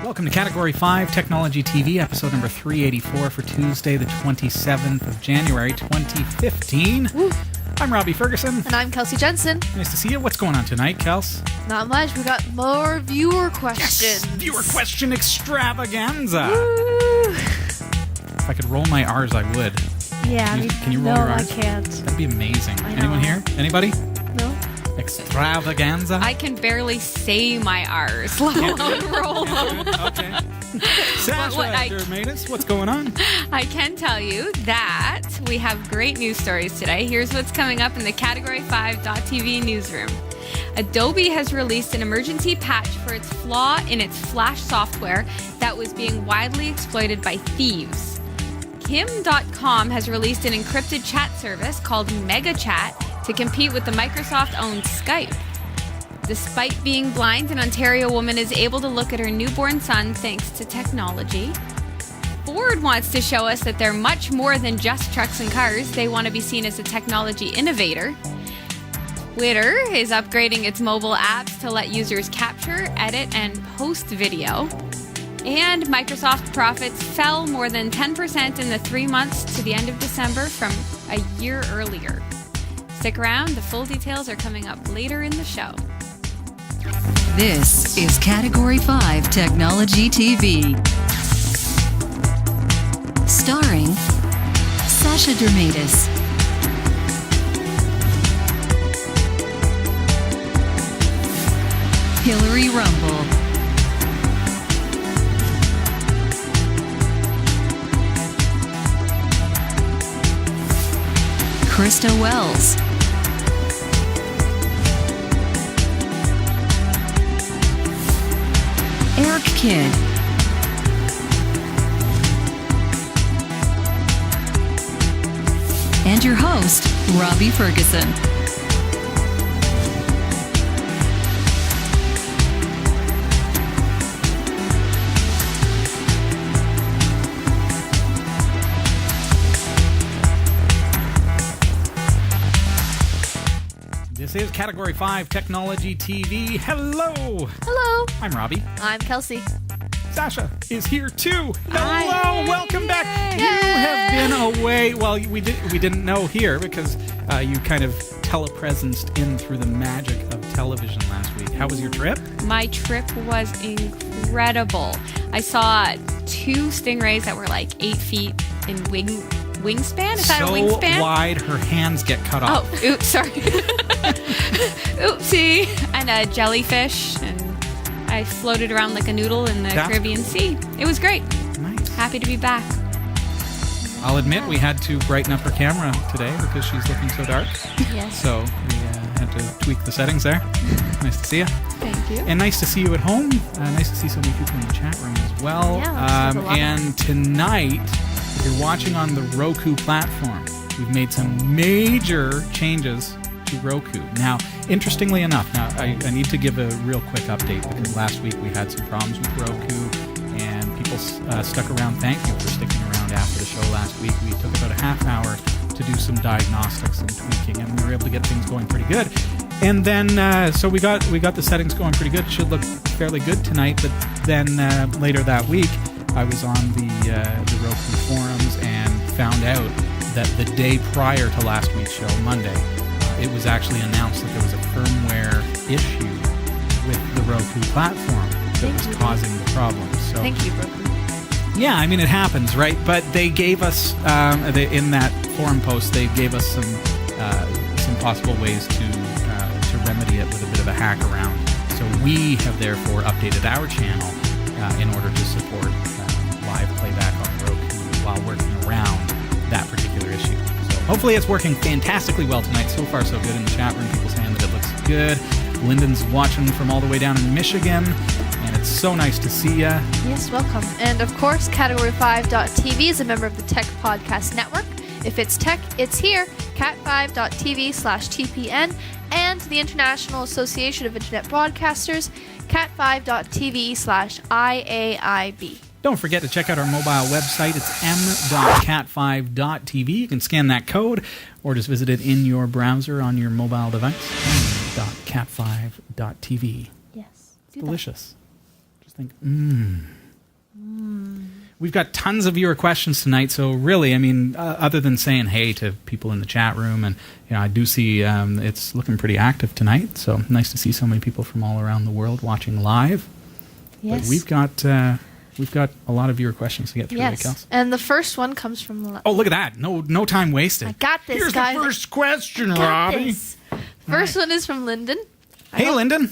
Welcome to Category 5 Technology TV, episode number 384 for Tuesday, the 27th of January, 2015. Woo. I'm Robbie Ferguson. And I'm Kelsey Jensen. Nice to see you. What's going on tonight, Kels? Not much. We got more viewer questions. Yes! Viewer question extravaganza. Woo. If I could roll my R's, I would. Yeah. Can you roll your R's? No, I can't. That'd be amazing. I know. Anyone here? Anybody? No. Extravaganza? I can barely say my R's, let alone roll them. Okay. Sasha, Dermatis, what's going on? I can tell you that we have great news stories today. Here's what's coming up in the Category5.tv newsroom. Adobe has released an emergency patch for its flaw in its Flash software that was being widely exploited by thieves. Kim.com has released an encrypted chat service called MegaChat to compete with the Microsoft-owned Skype. Despite being blind, an Ontario woman is able to look at her newborn son thanks to technology. Ford wants to show us that they're much more than just trucks and cars. They want to be seen as a technology innovator. Twitter is upgrading its mobile apps to let users capture, edit, and post video. And Microsoft profits fell more than 10% in the 3 months to the end of December from a year earlier. Stick around, the full details are coming up later in the show. This is Category 5 Technology TV. Starring Sasha Dermatis, Hillary Rumble, Krista Wells, Eric Kidd, and your host, Robbie Ferguson. This is Category 5 Technology TV. Hello! Hello. I'm Robbie. I'm Kelsey. Sasha is here too. Hello, Hi. welcome back. Yay. You have been away. Well, we didn't know here because you kind of telepresenced in through the magic of television last week. How was your trip? My trip was incredible. I saw 2 stingrays that were like 8 feet in wingspan. Is that a wingspan? So wide, her hands get cut off. Oh, oops, sorry. Oopsie. And a jellyfish, and I floated around like a noodle in the That's Caribbean cool. Sea. It was great. Nice. Happy to be back. I'll admit we had to brighten up her camera today because she's looking so dark. Yes. So we had to tweak the settings there. Nice to see you. Thank you. And nice to see you at home. Nice to see so many people in the chat room as well. Yeah, that's a lot. And tonight, if you're watching on the Roku platform, we've made some major changes to Roku. Now, interestingly enough, I need to give a real quick update because last week we had some problems with Roku and people stuck around. Thank you for sticking around after the show last week. We took about a half hour to do some diagnostics and tweaking, and we were able to get things going pretty good. And then, so we got the settings going pretty good. Should look fairly good tonight. But then later that week, I was on the Roku forums and found out that the day prior to last week's show, Monday, it was actually announced that there was a firmware issue with the Roku platform that was causing the problem. So Thank you, Roku. yeah, I mean, it happens, right? But they gave us, in that forum post, they gave us some possible ways to remedy it with a bit of a hack around. So we have therefore updated our channel in order to support live playback on Roku while working around that particular issue. So hopefully it's working fantastically well tonight. So far, so good in the chat room. People saying that it looks good. Lyndon's watching from all the way down in Michigan, and it's so nice to see ya. Yes, welcome. And of course, Category5.tv is a member of the Tech Podcast Network. If it's tech, it's here. Cat5.tv/TPN and the International Association of Internet Broadcasters, cat5.tv/IAIB. Don't forget to check out our mobile website. It's m.cat5.tv. You can scan that code or just visit it in your browser on your mobile device. m.cat5.tv. Yes. Delicious. think, We've got tons of viewer questions tonight, so really, I mean, other than saying hey to people in the chat room, and I do see it's looking pretty active tonight, so nice to see so many people from all around the world watching live. Yes. But we've got a lot of viewer questions to get through. Yes. Kelsey. And the first one comes from... Oh, look at that. No time wasted. I got this, Here's guys. the first question, I got Robbie. this. First one is from Lyndon. Hey, Lyndon.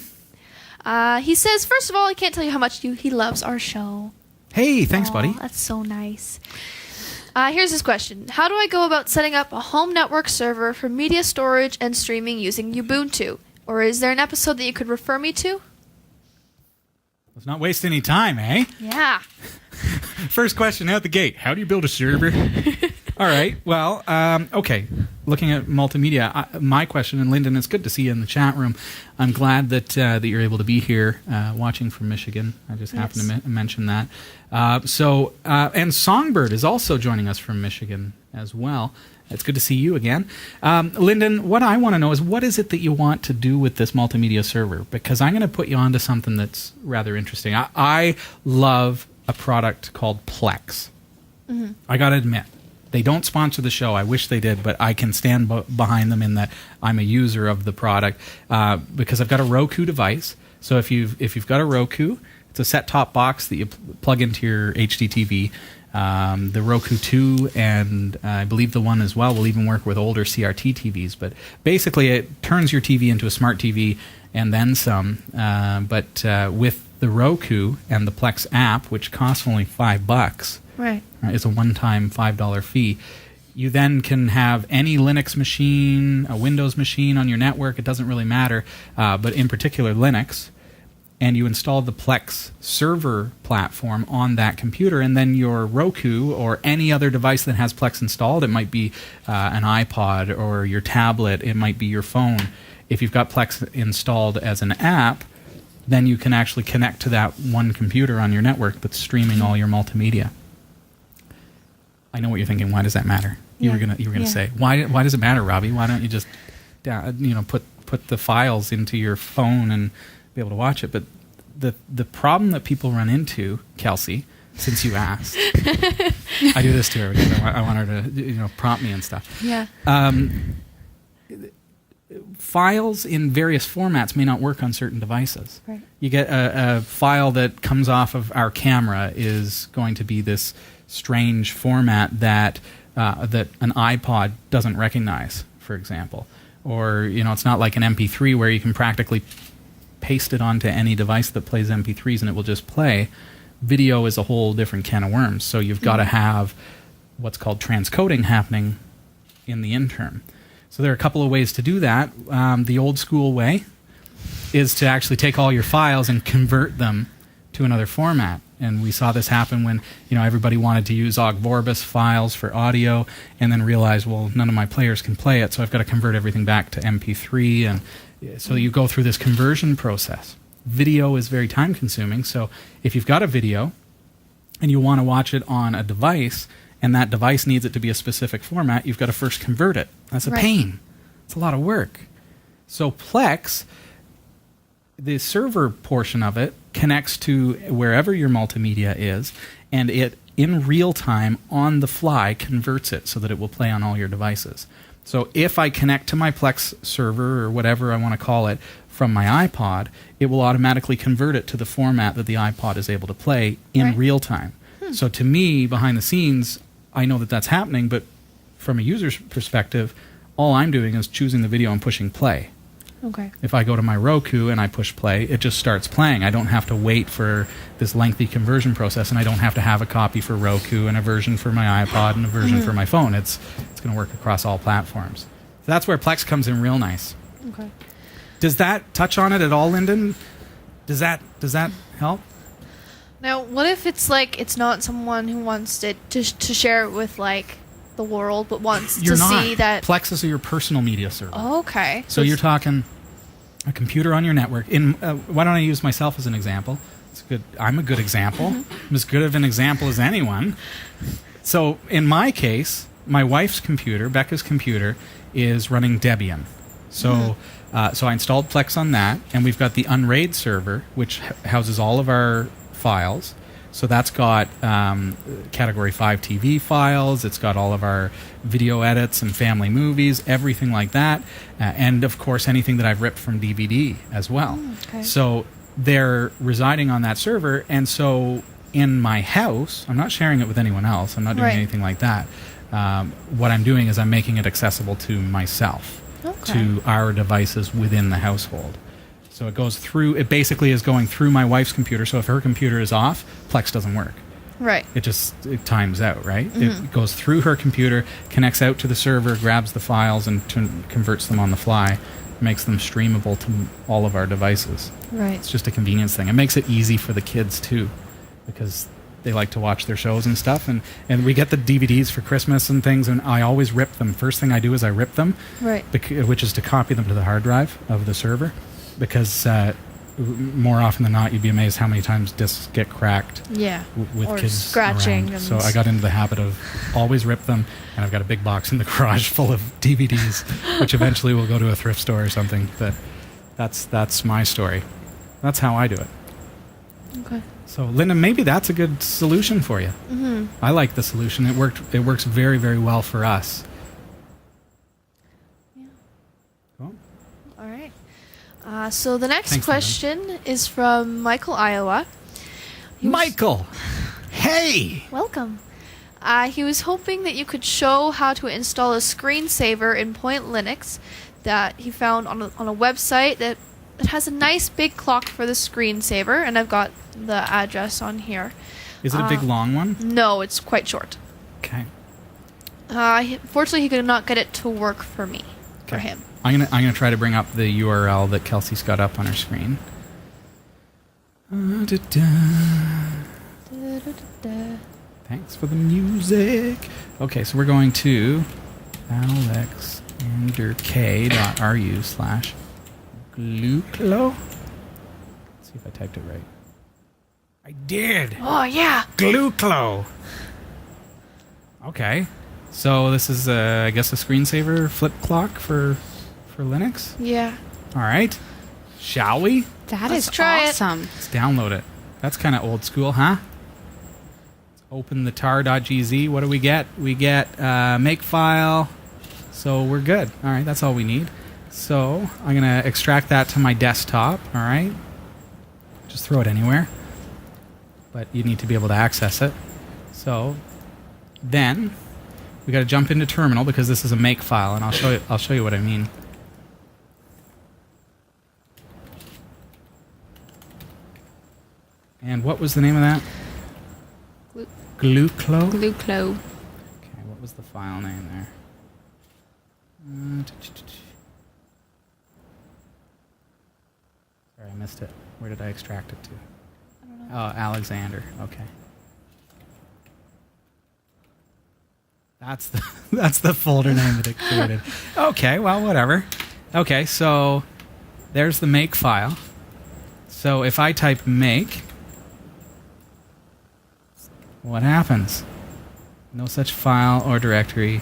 He says, first of all, I can't tell you how much he loves our show. Hey, thanks, Aw, buddy. That's so nice. Here's his question. How do I go about setting up a home network server for media storage and streaming using Ubuntu? Or is there an episode that you could refer me to? Let's not waste any time, eh? Yeah. First question out the gate. How do you build a server? All right. Well, okay. Looking at multimedia, my question, and Lyndon, it's good to see you in the chat room. I'm glad that you're able to be here watching from Michigan. I just happened to mention that. And Songbird is also joining us from Michigan as well. It's good to see you again. Lyndon, what I want to know is what is it that you want to do with this multimedia server? Because I'm going to put you onto something that's rather interesting. I love a product called Plex. Mm-hmm. I got to admit. They don't sponsor the show. I wish they did, but I can stand behind them in that I'm a user of the product because I've got a Roku device. So if you've got a Roku, it's a set-top box that you plug into your HDTV. The Roku 2 and I believe the one as well will even work with older CRT TVs. But basically, it turns your TV into a smart TV and then some. But with the Roku and the Plex app, which costs only $5. Right. It's a one-time $5 fee. You then can have any Linux machine, a Windows machine on your network. It doesn't really matter, but in particular Linux. And you install the Plex server platform on that computer, and then your Roku or any other device that has Plex installed, it might be an iPod or your tablet, it might be your phone. If you've got Plex installed as an app, then you can actually connect to that one computer on your network that's streaming all your multimedia. I know what you're thinking. Why does that matter? You were gonna say why does it matter, Robbie? Why don't you just put the files into your phone and be able to watch it? But the problem that people run into, Kelsey, since you asked, I do this to her because I want her to prompt me and stuff. Yeah. Files in various formats may not work on certain devices. Right. You get a file that comes off of our camera is going to be this strange format that an iPod doesn't recognize, for example. Or, it's not like an MP3 where you can practically paste it onto any device that plays MP3s and it will just play. Video is a whole different can of worms. So you've got to have what's called transcoding happening in the interim. So there are a couple of ways to do that. The old school way is to actually take all your files and convert them to another format. And we saw this happen when everybody wanted to use Ogg Vorbis files for audio and then realized, well, none of my players can play it, so I've got to convert everything back to MP3. And so you go through this conversion process. Video is very time consuming, so if you've got a video and you want to watch it on a device and that device needs it to be a specific format, you've got to first convert it. That's a pain. It's a lot of work. So Plex, the server portion of it, connects to wherever your multimedia is, and it, in real time, on the fly, converts it so that it will play on all your devices. So if I connect to my Plex server, or whatever I want to call it, from my iPod, it will automatically convert it to the format that the iPod is able to play in real time. So to me, behind the scenes, I know that that's happening, but from a user's perspective, all I'm doing is choosing the video and pushing play. Okay. If I go to my Roku and I push play, it just starts playing. I don't have to wait for this lengthy conversion process, and I don't have to have a copy for Roku and a version for my iPod and a version for my phone. It's going to work across all platforms. So that's where Plex comes in real nice. Okay. Does that touch on it at all, Lyndon? Does that help? Now, what if it's it's not someone who wants it to share it with the world, but wants You're to not. see that? Plex is your personal media server. Oh, okay. So you're talking a computer on your network. Why don't I use myself as an example? It's good. I'm a good example. I'm as good of an example as anyone. So in my case, my wife's computer, Becca's computer, is running Debian. So so I installed Plex on that, and we've got the Unraid server, which houses all of our files. So that's got Category5 TV files. It's got all of our video edits and family movies, everything like that. And, of course, anything that I've ripped from DVD as well. Okay. So they're residing on that server. And so in my house, I'm not sharing it with anyone else. I'm not doing Right. anything like that. What I'm doing is I'm making it accessible to myself, to our devices within the household. So it goes through, it basically is going through my wife's computer. So if her computer is off, Plex doesn't work. Right. It times out, right? It goes through her computer, connects out to the server, grabs the files, and converts them on the fly, makes them streamable to all of our devices. Right. It's just a convenience thing. It makes it easy for the kids, too, because they like to watch their shows and stuff. And we get the DVDs for Christmas and things, and I always rip them. First thing I do is I rip them, Right. which is to copy them to the hard drive of the server. Because more often than not, you'd be amazed how many times discs get cracked Yeah. with Or kids scratching. around. And So I got into the habit of always rip them, and I've got a big box in the garage full of DVDs, which eventually will go to a thrift store or something. But that's my story. That's how I do it. Okay. So, Linda, maybe that's a good solution for you. Mm-hmm. I like the solution. It works very, very well for us. Yeah. Cool. All right. So the next Thanks, question is from Michael, Iowa. Michael! Hey! Welcome. He was hoping that you could show how to install a screensaver in Point Linux that he found on a website that has a nice big clock for the screensaver, and I've got the address on here. Is it a big, long one? No, it's quite short. Okay. Fortunately, he could not get it to work for me. For Okay. him. I'm gonna try to bring up the URL that Kelsey's got up on her screen. Thanks for the music. Okay, so we're going to alexanderk.ru/gluclo. Let's see if I typed it right. I did. Oh, yeah. Gluclo. Okay, so this is I guess a screensaver flip clock for Linux. Yeah. All right, shall we? That Let's is try it. awesome. Let's download it. That's kind of old school, huh? Let's open the tar.gz. What do we get? We get makefile. So we're good. All right, that's all we need. So I'm going to extract that to my desktop. All right. Just throw it anywhere. But you need to be able to access it. So then we got to jump into terminal because this is a makefile, and I'll show you what I mean. And what was the name of that? Gluclo? Gluclo. Okay, what was the file name there? Sorry, I missed it. Where did I extract it to? I don't know. Oh, Alexander. Okay. That's the folder name that it created. Okay, well, whatever. Okay, so there's the make file. So if I type make, what happens? No such file or directory.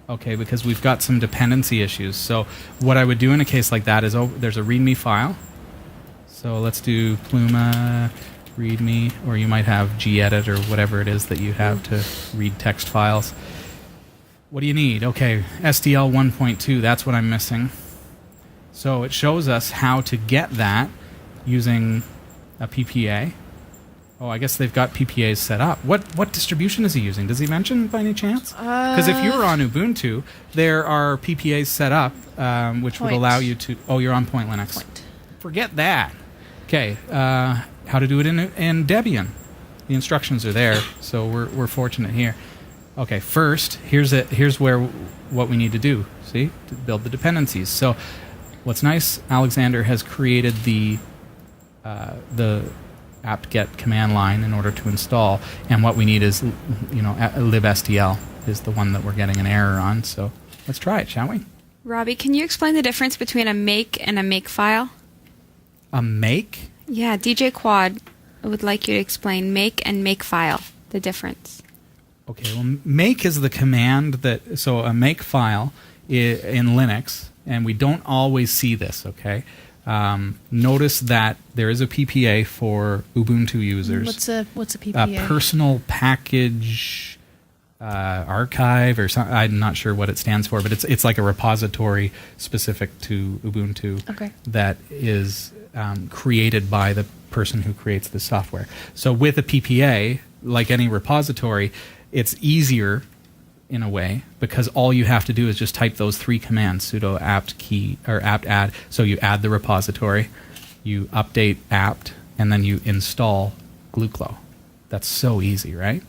Okay, because we've got some dependency issues. So what I would do in a case like that is, there's a README file. So let's do Pluma README, or you might have gedit or whatever it is that you have to read text files. What do you need? Okay, SDL 1.2, that's what I'm missing. So it shows us how to get that using a PPA. Oh, I guess they've got PPAs set up. What distribution is he using? Does he mention by any chance? Because if you're on Ubuntu, there are PPAs set up which would Point. allow you to... Oh, you're on Point Linux. Point. Forget that. Okay, how to do it in Debian. The instructions are there, so we're fortunate here. Okay, first, here's what we need to do. See? To build the dependencies. So what's nice, Alexander has created the aptget command line in order to install, and what we need is, libstl is the one that we're getting an error on. So let's try it, shall we? Robbie, can you explain the difference between a make and a makefile? A make? Yeah, DJ Quad would like you to explain make and makefile, the difference. Okay, well, make is the command that... So a make file in Linux, and we don't always see this, okay? Notice that there is a PPA for Ubuntu users. What's a PPA? Personal Package Archive, or something. I'm not sure what it stands for, but it's like a repository specific to Ubuntu that is created by the person who creates the software. So with a PPA, like any repository, it's easier in a way, because all you have to do is just type those 3 commands: sudo apt-get or apt-add. So you add the repository, you update apt, and then you install gluclo. That's so easy, right?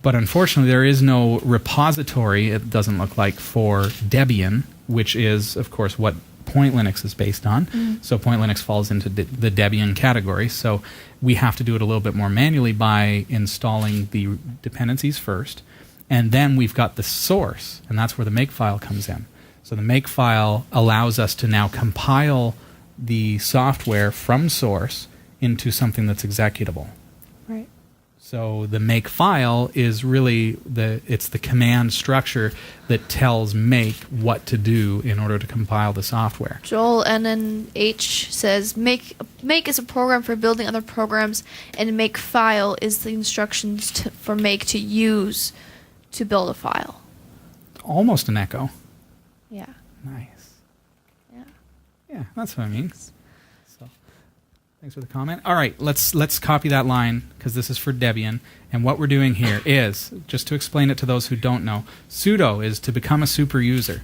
But unfortunately, there is no repository, it doesn't look like, for Debian, which is, of course, what Point Linux is based on. So Point Linux falls into the Debian category. So we have to do it a little bit more manually by installing the dependencies first. And then we've got the source, and that's where the makefile comes in. So the makefile allows us to now compile the software from source into something that's executable. Right. So the makefile is really it's the command structure that tells make what to do in order to compile the software. Joel NNH says make is a program for building other programs, and makefile is the instructions for make to use to build a file. Almost an echo. Yeah. Nice. Yeah. Yeah, that's what I mean. So, thanks for the comment. All right, let's copy that line, because this is for Debian. And what we're doing here is, just to explain it to those who don't know, sudo is to become a super user.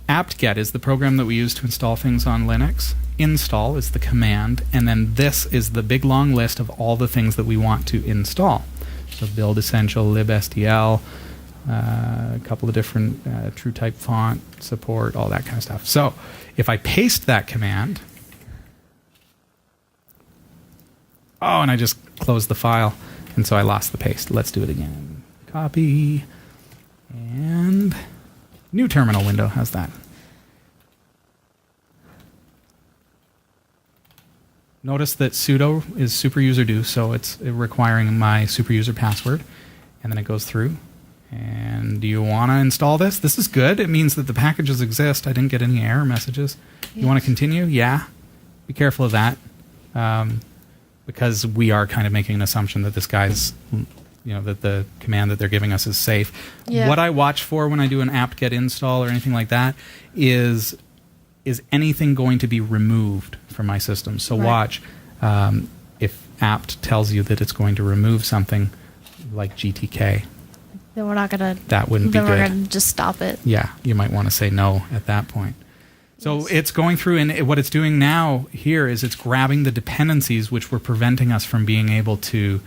Aptget is the program that we use to install things on Linux. Install is the command, and then this is the big long list of all the things that we want to install. So build essential, libstl, a couple of different true type font support, all that kind of stuff. So if I paste that command, and I just closed the file, and so I lost the paste. Let's do it again. Copy, and new terminal window. How's that? Notice that sudo is superuser so it's requiring my superuser password, and then it goes through. And do you want to install this? This is good. It means that the packages exist. I didn't get any error messages. Yes. You want to continue? Yeah. Be careful of that, because we are kind of making an assumption that this guy's, that the command that they're giving us is safe. Yeah. What I watch for when I do an apt-get install or anything like that is anything going to be removed from my system? So watch, if apt tells you that it's going to remove something like GTK, then we're not going to... That wouldn't be good. Then we're going to just stop it. Yeah, you might want to say no at that point. So it's going through, and what it's doing now here is it's grabbing the dependencies which were preventing us from being able to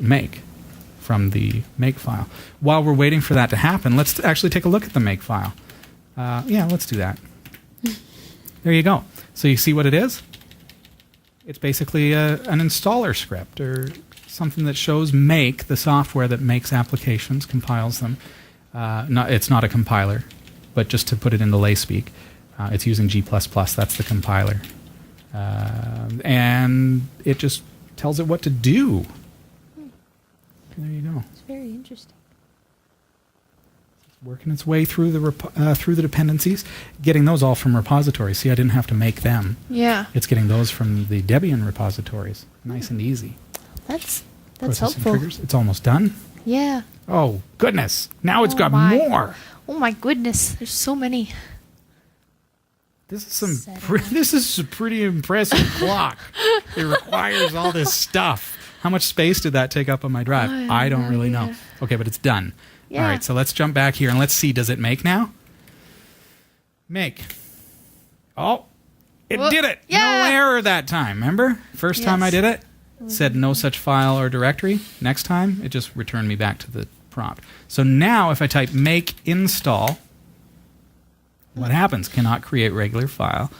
make from the makefile. While we're waiting for that to happen, let's actually take a look at the makefile. Let's do that. There you go. So you see what it is? It's basically an installer script, or something that shows make, the software that makes applications, compiles them. It's not a compiler, but just to put it into lay speak, it's using G++. That's the compiler. And it just tells it what to do. There you go. It's very interesting. Working its way through the dependencies, getting those all from repositories. See, I didn't have to make them. Yeah. It's getting those from the Debian repositories. Nice and easy. That's Processing helpful. triggers. It's almost done. Yeah. Oh, goodness. Now it's got more. Oh, my goodness. There's so many. This is a pretty impressive clock. It requires all this stuff. How much space did that take up on my drive? I don't really know. Okay, but it's done. Yeah. All right, so let's jump back here and let's see. Does it make now? Make. Oh, it did it. Yeah. No error that time. Remember? First time I did it, said no such file or directory. Next time, it just returned me back to the prompt. So now if I type make install, what happens? Cannot create regular file.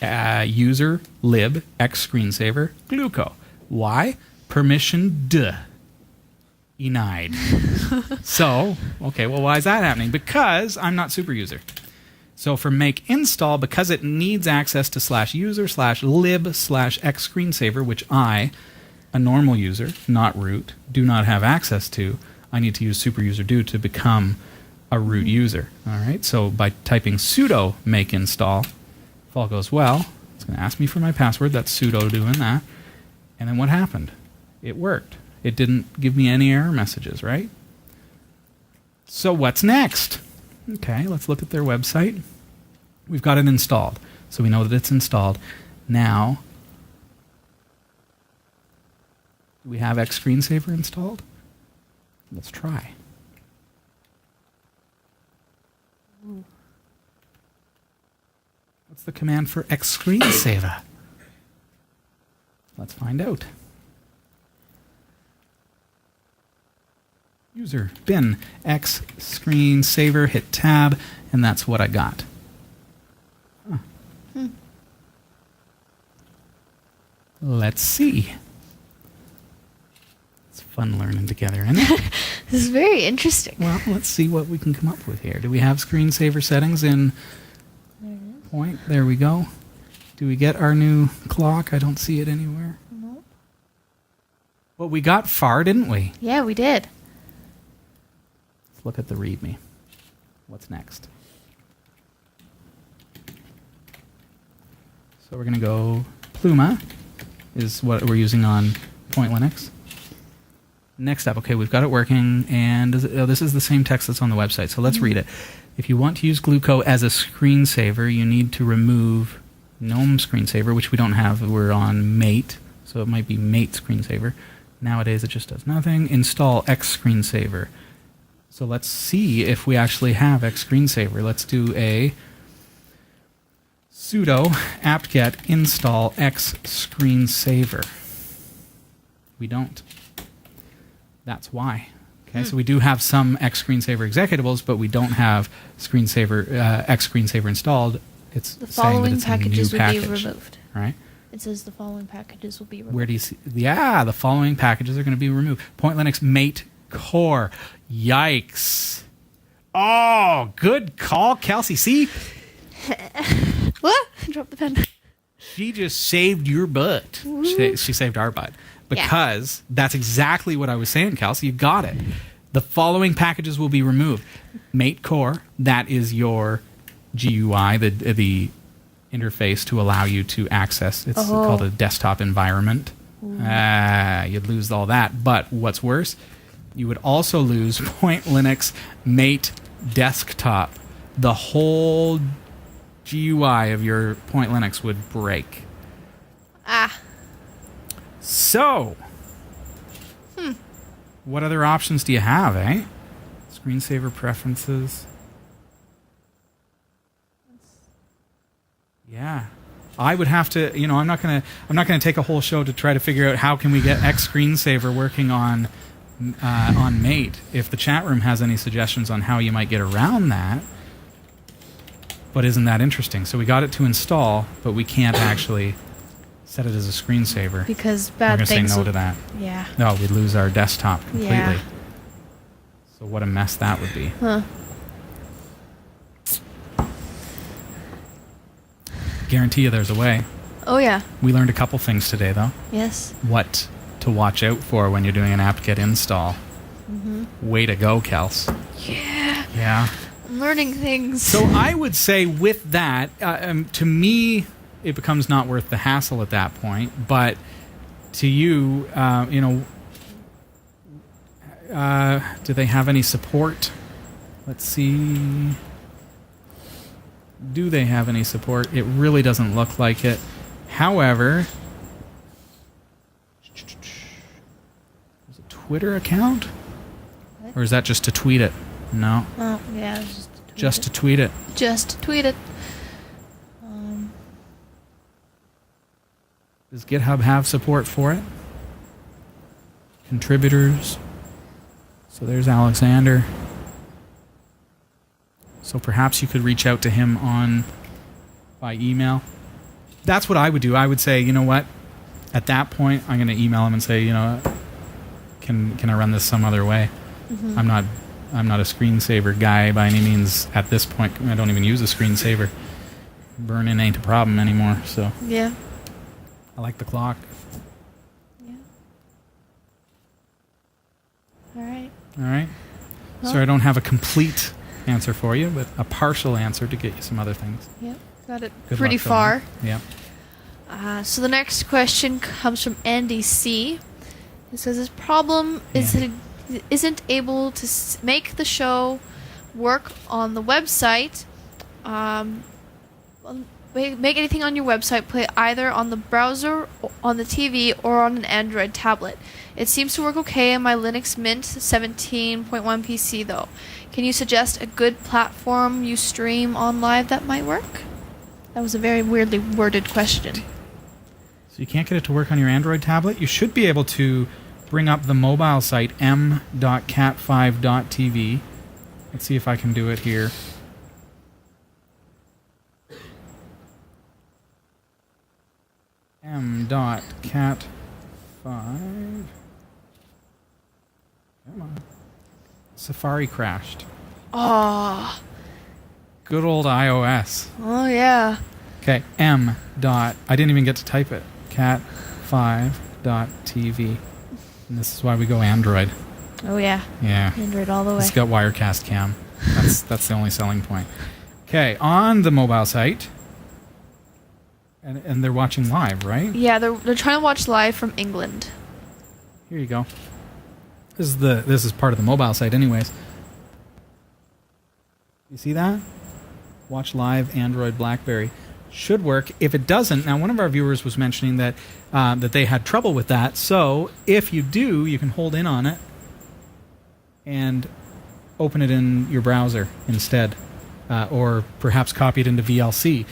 User lib x screensaver gluco. Why? Permission denied. So, okay, well, why is that happening? Because I'm not super user. So for make install, because it needs access to /user/lib/x screensaver, which I, a normal user, not root, do not have access to, I need to use superuser to become a root user. All right, so by typing sudo make install, If all goes well, it's going to ask me for my password. That's sudo doing that. And then what happened? It worked. It didn't give me any error messages, right? So what's next? Okay, let's look at their website. We've got it installed. So we know that it's installed. Now, do we have X Screensaver installed? Let's try. What's the command for X Screensaver? Let's find out. User bin X Screensaver, hit tab, and that's what I got. Huh. Let's see. It's fun learning together, isn't it? This is very interesting. Well, let's see what we can come up with here. Do we have screensaver settings in Point? There we go. Do we get our new clock? I don't see it anywhere. Nope. Well, we got far, didn't we? Yeah, we did. Let's look at the README. What's next? So we're going to go Pluma is what we're using on Point Linux. Next up, okay, we've got it working, and this is the same text that's on the website, so let's read it. If you want to use Gluco as a screensaver, you need to remove GNOME screensaver, which we don't have. We're on Mate, so it might be Mate screensaver. Nowadays, it just does nothing. Install X screensaver. So let's see if we actually have X screensaver. Let's do a sudo aptget install X screensaver. We don't. That's why. Okay, so we do have some X screensaver executables, but we don't have screensaver X screensaver installed. It's The saying that following it's a new packages will be package, removed. right? It says the following packages will be removed. Where do you see? Yeah, the following packages are going to be removed. Point Linux Mate Core. Yikes. Oh, good call, Kelsey. See? What? Drop the pen. She just saved your butt. She saved our butt. Because that's exactly what I was saying, Kelsey. You got it. The following packages will be removed. Mate Core, that is your GUI, the interface to allow you to access. It's called a desktop environment. You'd lose all that. But what's worse, you would also lose Point Linux Mate Desktop. The whole GUI of your Point Linux would break. So, what other options do you have, eh? Screensaver preferences. Yeah. I would have to, I'm not going to take a whole show to try to figure out how can we get X screensaver working on Mate. If the chat room has any suggestions on how you might get around that. But isn't that interesting? So we got it to install, but we can't actually set it as a screensaver. Because We're bad going to say things. no to that. Yeah. No, we'd lose our desktop completely. Yeah. So what a mess that would be. Huh. Guarantee you there's a way. Oh, yeah. We learned a couple things today, though. Yes. What to watch out for when you're doing an apt-get install. Way to go, Kels. Yeah. Yeah. I'm learning things. So I would say with that, to me, it becomes not worth the hassle at that point. But to you, do they have any support? Let's see. Do they have any support? It really doesn't look like it. However, is it a Twitter account? What? Or is that just to tweet it? No. Oh, yeah. Just to tweet it. Just to tweet it. Does GitHub have support for it? Contributors. So there's Alexander. So perhaps you could reach out to him by email. That's what I would do. I would say, you know what? At that point, I'm going to email him and say, can I run this some other way? I'm not a screensaver guy by any means at this point. I don't even use a screensaver. Burn-in ain't a problem anymore. So Yeah. I like the clock. Yeah. All right. All right. Well- So I don't have a complete answer for you, but a partial answer to get you some other things. Yep. Got it Good pretty luck, Donna. far. Yeah. So the next question comes from Andy C. It says his problem is that he isn't able to make the show work on the website. Make anything on your website play either on the browser, on the TV, or on an Android tablet. It seems to work okay on my Linux Mint 17.1 PC though. Can you suggest a good platform you stream on live that might work? That was a very weirdly worded question. So you can't get it to work on your Android tablet? You should be able to bring up the mobile site m.cat5.tv. Let's see if I can do it here. m.cat5. Come on. Safari crashed. Oh. Good old iOS. Oh yeah. Okay, I didn't even get to type it. cat5.tv. And this is why we go Android. Oh yeah. Yeah. Android all the way. It's got Wirecast cam. That's the only selling point. Okay, on the mobile site. And they're watching live, right? Yeah, they're trying to watch live from England. Here you go. This is part of the mobile site anyways. You see that? Watch live Android BlackBerry. Should work. If it doesn't, now one of our viewers was mentioning that that they had trouble with that. So if you do, you can hold in on it and open it in your browser instead. Or perhaps copy it into VLC.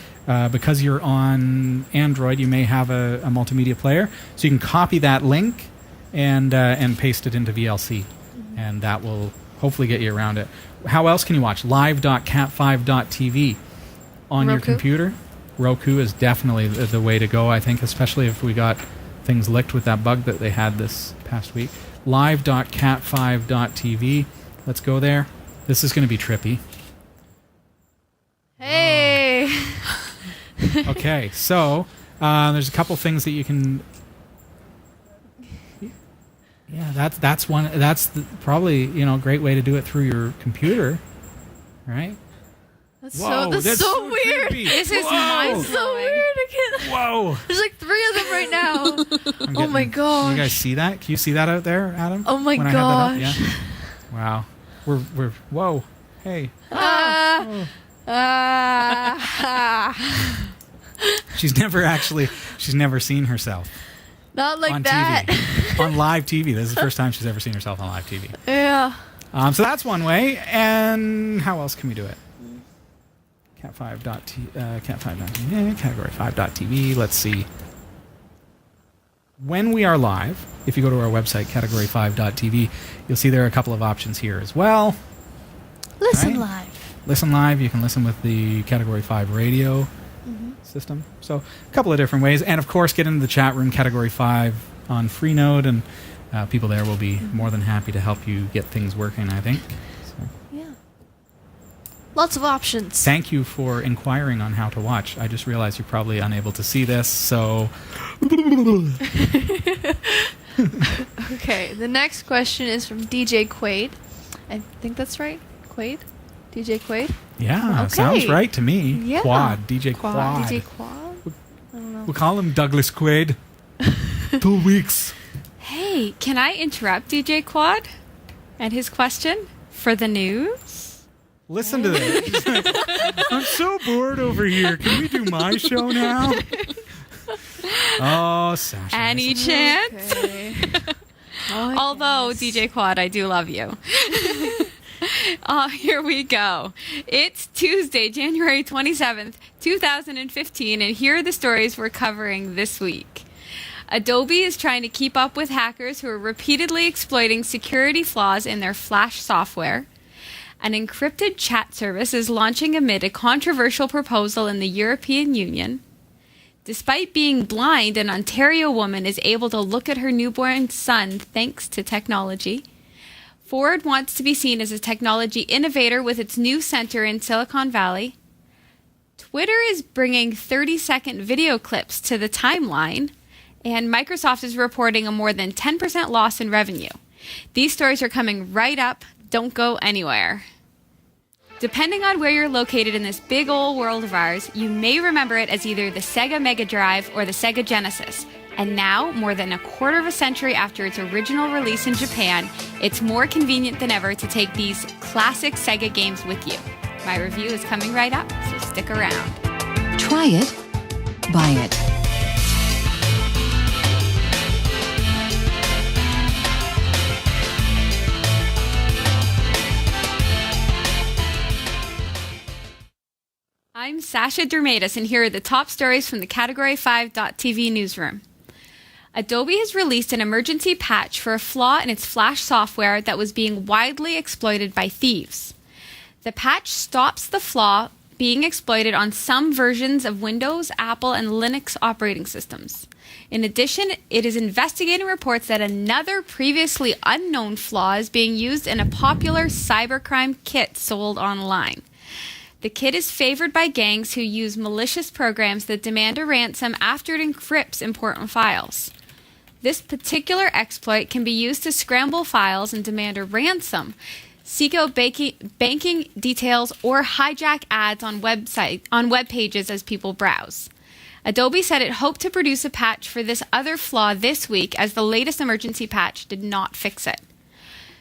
Because you're on Android, you may have a multimedia player, so you can copy that link and paste it into VLC, and that will hopefully get you around it. How else can you watch? Live.cat5.tv on your computer. Roku is definitely the way to go, I think, especially if we got things licked with that bug that they had this past week. Live.cat5.tv. Let's go there. This is going to be trippy. Hey. Okay, so there's a couple things that you can. Yeah, that's one. That's probably a great way to do it through your computer, right? That's so weird. Creepy. This is It's mind so weird. I can't. Whoa! There's like 3 of them right now. Oh my Can gosh. you guys see that? Can you see that out there, Adam? Oh my When I have that gosh. up? Yeah. Wow. We're whoa. Hey. She's never seen herself Not like on that. TV. On live TV. This is the first time she's ever seen herself on live TV. Yeah. So that's one way. And how else can we do it? Cat5.tv, Category5.tv. Let's see. When we are live, if you go to our website, Category5.tv, you'll see there are a couple of options here as well. Listen Right. live. Listen live. You can listen with the Category 5 radio system. So a couple of different ways. And, of course, get into the chat room, Category 5 on Freenode, and people there will be more than happy to help you get things working, I think. So, Yeah. Lots of options. thank you for inquiring on how to watch. I just realized you're probably unable to see this, so... Okay, the next question is from DJ Quaid. I think that's right. Quaid? DJ Quaid? Yeah, Okay. sounds right to me. Yeah. Quad, DJ Quad. DJ Quad? I don't know. We'll call him Douglas Quaid. 2 weeks. Hey, can I interrupt DJ Quad and his question for the news? Listen to this. I'm so bored over here. Can we do my show now? Oh, Sasha. Any listen. chance? Okay. Although, DJ Quad, I do love you. Here we go. It's Tuesday, January 27th, 2015, and here are the stories we're covering this week. Adobe is trying to keep up with hackers who are repeatedly exploiting security flaws in their Flash software. An encrypted chat service is launching amid a controversial proposal in the European Union. Despite being blind, an Ontario woman is able to look at her newborn son thanks to technology. Ford wants to be seen as a technology innovator with its new center in Silicon Valley. Twitter is bringing 30-second video clips to the timeline. And Microsoft is reporting a more than 10% loss in revenue. These stories are coming right up. Don't go anywhere. Depending on where you're located in this big old world of ours, you may remember it as either the Sega Mega Drive or the Sega Genesis. And now, more than a quarter of a century after its original release in Japan, it's more convenient than ever to take these classic Sega games with you. My review is coming right up, so stick around. Try it. Buy it. I'm Sasha Dermatis, and here are the top stories from the Category5.tv newsroom. Adobe has released an emergency patch for a flaw in its Flash software that was being widely exploited by thieves. The patch stops the flaw being exploited on some versions of Windows, Apple, and Linux operating systems. In addition, it is investigating reports that another previously unknown flaw is being used in a popular cybercrime kit sold online. The kit is favored by gangs who use malicious programs that demand a ransom after it encrypts important files. This particular exploit can be used to scramble files and demand a ransom, seek out banking details, or hijack ads on web pages as people browse. Adobe said it hoped to produce a patch for this other flaw this week, as the latest emergency patch did not fix it.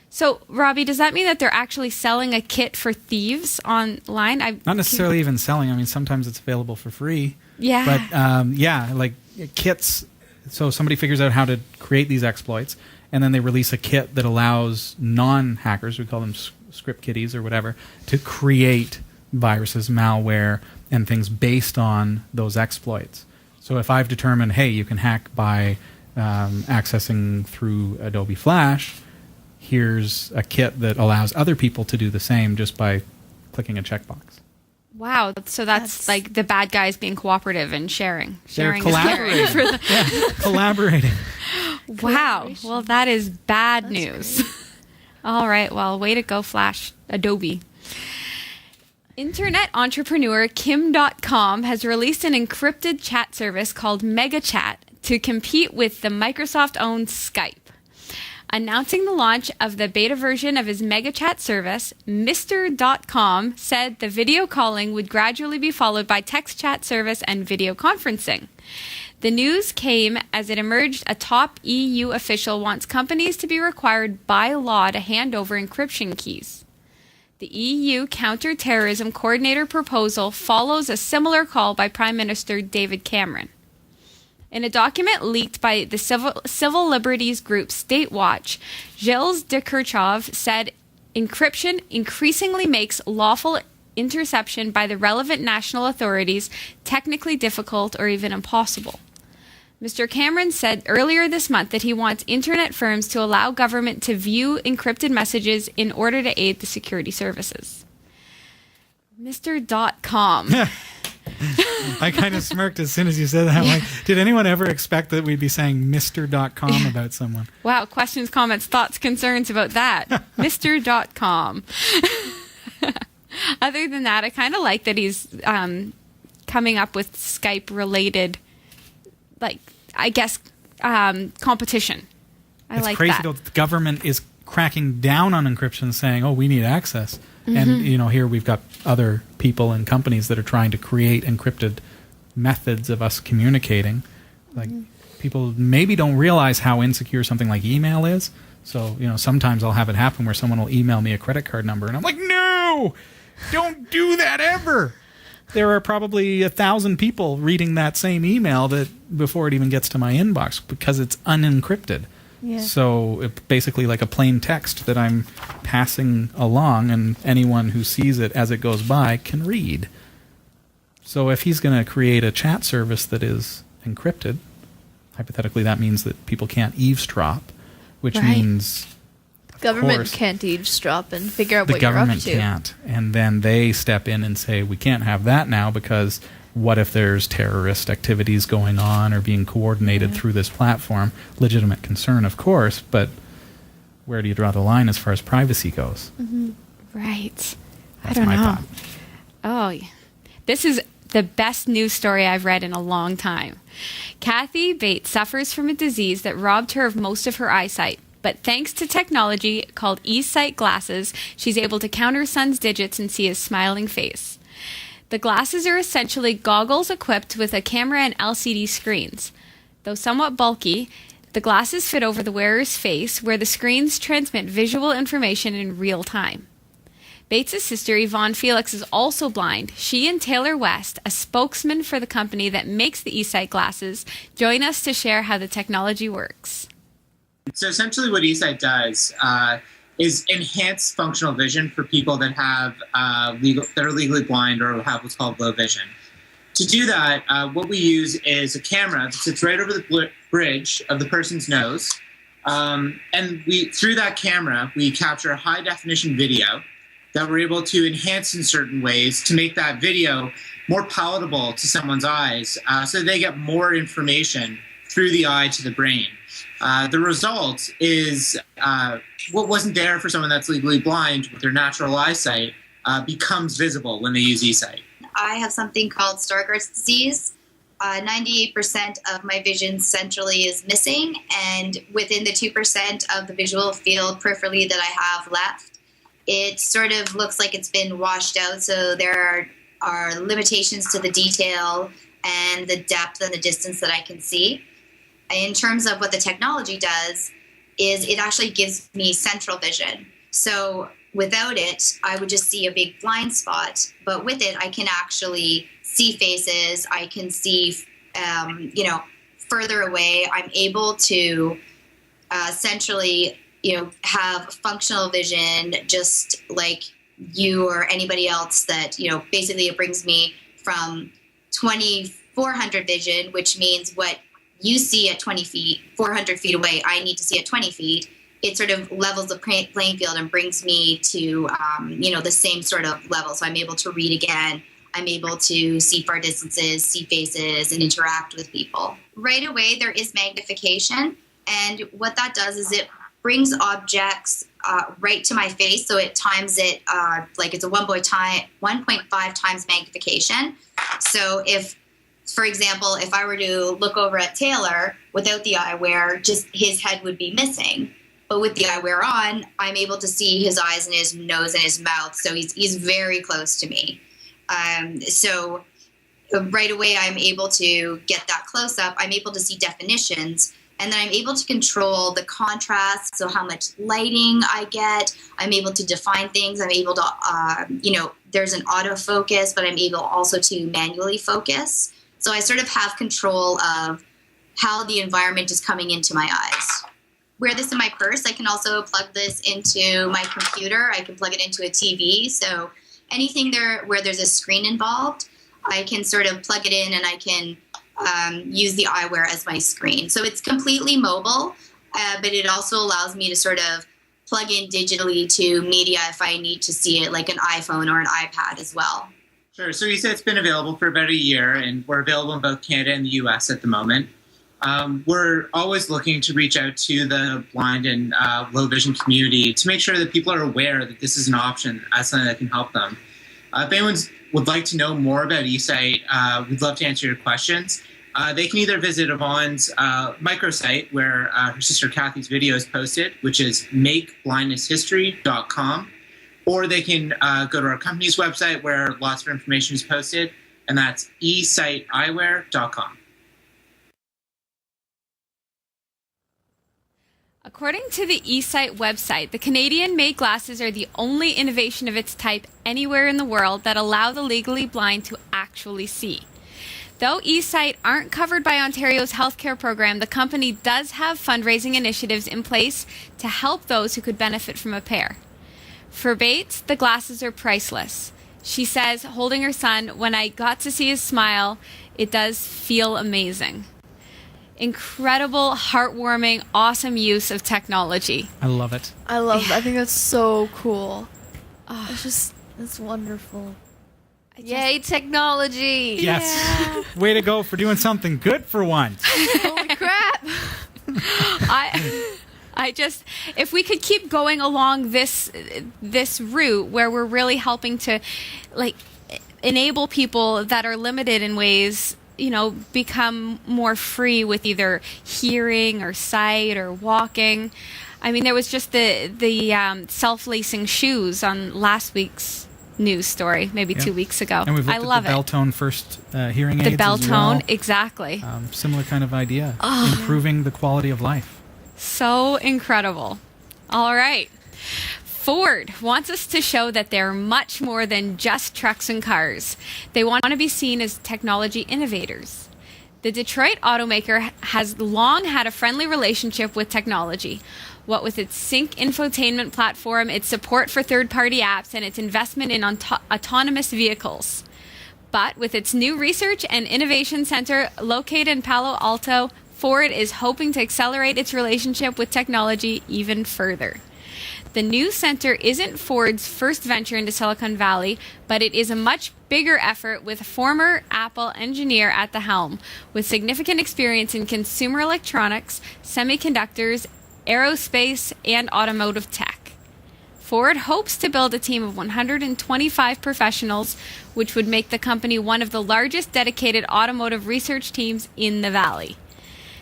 So, Robbie, does that mean that they're actually selling a kit for thieves online? Not necessarily even selling. I mean, sometimes it's available for free. Yeah. But, like kits. So somebody figures out how to create these exploits, and then they release a kit that allows non-hackers, we call them script kiddies or whatever, to create viruses, malware, and things based on those exploits. So if I've determined, hey, you can hack by accessing through Adobe Flash, here's a kit that allows other people to do the same just by clicking a checkbox. Wow. So that's like the bad guys being cooperative and sharing. They're Sharing collaborating. is caring. Collaborating. Wow. Well, that is bad news. All right. Well, way to go, Flash. Adobe. Internet entrepreneur Kim.com has released an encrypted chat service called MegaChat to compete with the Microsoft-owned Skype. Announcing the launch of the beta version of his MegaChat service, Mr.com said the video calling would gradually be followed by text chat service and video conferencing. The news came as it emerged a top EU official wants companies to be required by law to hand over encryption keys. The EU counter-terrorism coordinator proposal follows a similar call by Prime Minister David Cameron. In a document leaked by the civil liberties group State Watch, Gilles de Kirchhoff said encryption increasingly makes lawful interception by the relevant national authorities technically difficult or even impossible. Mr. Cameron said earlier this month that he wants internet firms to allow government to view encrypted messages in order to aid the security services. Mr.com. I kind of smirked as soon as you said that. I'm like, did anyone ever expect that we'd be saying Mr.com about someone? Wow, questions, comments, thoughts, concerns about that. Mr.com. Other than that, I kind of like that he's coming up with Skype-related, like, I guess, competition. It's like crazy that. Though, the government is cracking down on encryption, saying, oh, we need access. Mm-hmm. And, you know, here we've got other people and companies that are trying to create encrypted methods of us communicating. Like, people maybe don't realize how insecure something like email is. So, you know, sometimes I'll have it happen where someone will email me a credit card number, and I'm like, no, don't do that ever. There are probably 1,000 people reading that same email that before it even gets to my inbox because it's unencrypted. Yeah. So it's basically like a plain text that I'm passing along, and anyone who sees it as it goes by can read. So if he's going to create a chat service that is encrypted, hypothetically that means that people can't eavesdrop, which means government can't eavesdrop and figure out what you're up to. The government can't. And then they step in and say, we can't have that now because what if there's terrorist activities going on or being coordinated through this platform? Legitimate concern, of course, but where do you draw the line as far as privacy goes? Mm-hmm. Right. That's I don't know. Thought. Oh, yeah. This is the best news story I've read in a long time. Kathy Bates suffers from a disease that robbed her of most of her eyesight, But thanks to technology called Esight Glasses, she's able to count her son's digits and see his smiling face. The glasses are essentially goggles equipped with a camera and LCD screens. Though somewhat bulky, the glasses fit over the wearer's face, where the screens transmit visual information in real time. Bates' sister, Yvonne Felix, is also blind. She and Taylor West, a spokesman for the company that makes the Esight glasses, join us to share how the technology works. So essentially what Esight does is enhance functional vision for people that have that are legally blind or have what's called low vision. To do that, what we use is a camera that sits right over the bridge of the person's nose. And through that camera, we capture a high-definition video that we're able to enhance in certain ways to make that video more palatable to someone's eyes so they get more information through the eye to the brain. The result is what wasn't there for someone that's legally blind with their natural eyesight becomes visible when they use Esight. I have something called Stargardt's disease. 98% of my vision centrally is missing, and within the 2% of the visual field peripherally that I have left, it sort of looks like it's been washed out, so there are limitations to the detail and the depth and the distance that I can see. In terms of what the technology does, is it actually gives me central vision. So without it, I would just see a big blind spot, but with it, I can actually see faces, I can see, further away. I'm able to centrally have functional vision just like you or anybody else that, basically it brings me from 2400 vision, which means what you see at 20 feet, 400 feet away, I need to see at 20 feet. It sort of levels the playing field and brings me to, the same sort of level. So I'm able to read again. I'm able to see far distances, see faces, and interact with people. Right away, there is magnification. And what that does is it brings objects right to my face, so it times it like it's a 1.5 times magnification. So if, for example, if I were to look over at Taylor without the eyewear, just his head would be missing. But with the eyewear on, I'm able to see his eyes and his nose and his mouth, so he's very close to me. So right away, I'm able to get that close up. I'm able to see definitions. And then I'm able to control the contrast, so how much lighting I get. I'm able to define things. I'm able to, there's an autofocus, but I'm able also to manually focus. So I sort of have control of how the environment is coming into my eyes. Wear this in my purse. I can also plug this into my computer. I can plug it into a TV. So anything there where there's a screen involved, I can sort of plug it in and I can use the eyewear as my screen. So it's completely mobile, but it also allows me to sort of plug in digitally to media if I need to see it, like an iPhone or an iPad as well. Sure. So you said it's been available for about a year, and we're available in both Canada and the U.S. at the moment. We're always looking to reach out to the blind and low vision community to make sure that people are aware that this is an option as something that can help them. If anyone would like to know more about Esight, we'd love to answer your questions. They can either visit Yvonne's microsite, where her sister Kathy's video is posted, which is makeblindnesshistory.com, or they can go to our company's website, where lots of information is posted, and that's esighteyewear.com. According to the Esight website, the Canadian-made glasses are the only innovation of its type anywhere in the world that allow the legally blind to actually see. Though Esight aren't covered by Ontario's healthcare program, the company does have fundraising initiatives in place to help those who could benefit from a pair. For Bates, the glasses are priceless. She says, holding her son, "When I got to see his smile, it does feel amazing." Incredible, heartwarming, awesome use of technology. I love it. I love it. I think that's so cool. It's wonderful. Yay, technology. Yes. Yeah. Way to go for doing something good for once. Holy crap. I just, if we could keep going along this route where we're really helping to enable people that are limited in ways, become more free with either hearing or sight or walking. I mean, there was just the self-lacing shoes on last week's news story, maybe 2 weeks ago. And we've looked I love at the Belltone first hearing aids The Belltone, as well. exactly. Similar kind of idea. Improving the quality of life. So incredible. All right. Ford wants us to show that they're much more than just trucks and cars. They want to be seen as technology innovators. The Detroit automaker has long had a friendly relationship with technology. What with its sync infotainment platform, its support for third-party apps, and its investment in autonomous vehicles. But with its new research and innovation center located in Palo Alto, Ford is hoping to accelerate its relationship with technology even further. The new center isn't Ford's first venture into Silicon Valley, but it is a much bigger effort with a former Apple engineer at the helm, with significant experience in consumer electronics, semiconductors, aerospace, and automotive tech. Ford hopes to build a team of 125 professionals, which would make the company one of the largest dedicated automotive research teams in the Valley.